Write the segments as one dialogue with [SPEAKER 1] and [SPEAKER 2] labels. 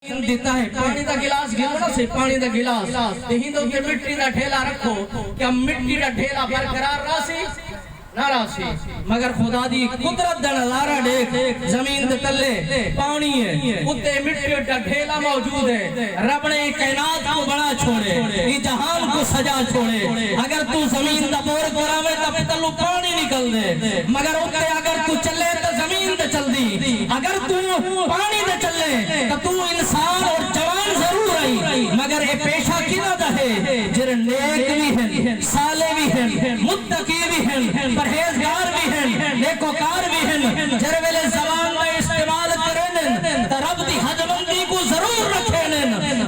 [SPEAKER 1] دیتا ہے پانی دا گلاس گھلو نا سے پانی دا گلاس دہی دو کہ مٹی دا ڈھیلا رکھو کیا مٹی دا ڈھیلا برقرار راسی نہ راسی مگر خدا دی قدرت دا نظارہ دیکھ زمین دے تلے پانی ہے اتے مٹی دا ڈھیلا موجود ہے رب نے کائنات کو بڑا چھوڑے یہ جہان کو سجا چھوڑے اگر تو زمین دا بور کراوے تب تلو پانی نکل دے مگر اتے اگر تو چلے تو زمین دے چل دی اگر تو پانی دے چلے تو تو انسان اور جوان ضرور آئی مگر اے پیشہ کنا دا ہے جر نیک بھی ہیں سالے بھی ہیں متقی بھی ہیں پرہیزگار بھی ہیں نیکوکار بھی ہیں جر ویلے زبان میں استعمال کریں تا رب دی حجمندی کو ضرور رکھیں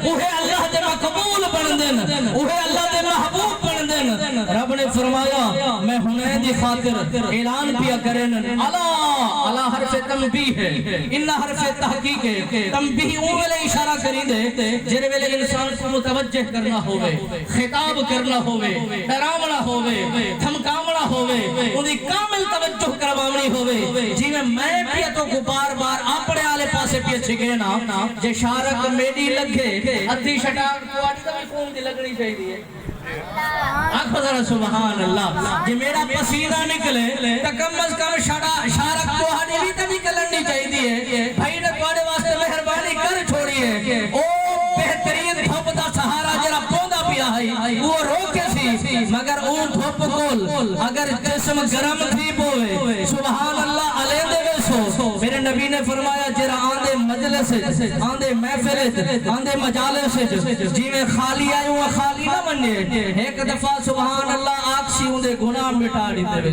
[SPEAKER 1] اوہے اللہ دے مقبول بندن اوہے اللہ دے محبوب بندن رب نے فرمایا میں حنین دی خاطر اعلان پیا کریں اللہ حرف تنبیہ ہے انہا حرف تحقیق ہے تنبیہ اوہلے اشارہ کریں دے جر ویلے انسان کو متوجہ کرنا ہوئے خطاب کرنا ہوئے ڈرامنا ہوئے دھمکامنا ہوئے انہیں کامل توجہ کرواونی ہوئے جی میں پیا تو کو بار بار اپنے آلے پاسے پیا چھگے نا جے شارک میڈی لگے ادھی شٹاک کو آنی تو بھی فون دی لگنی چاہی دی ہے آنکھ ذرا سبحان اللہ جی میرا پسینہ نکلے تو کم از کم شارک کو آنی بھی تو نکلنی چاہی دی ہے بھائی نے پاڑے واسطے مہربانی کر چھوڑی ہے او بہترین دھوپ دا سہارا جرا پوندا پیا ہے وہ روکے سی مگر اون دھوپ کول اگر جسم گرم تھی بوئے سبحان اللہ علیہ دے سو میرے نبی نے فرمایا جرا آندے مجلس آندے محفل آندے مجالس جی میں خالی آئے ہوں خالی نہ بنے ایک دفعہ سبحان اللہ آکسی ہوندے گناہ مٹا دیتے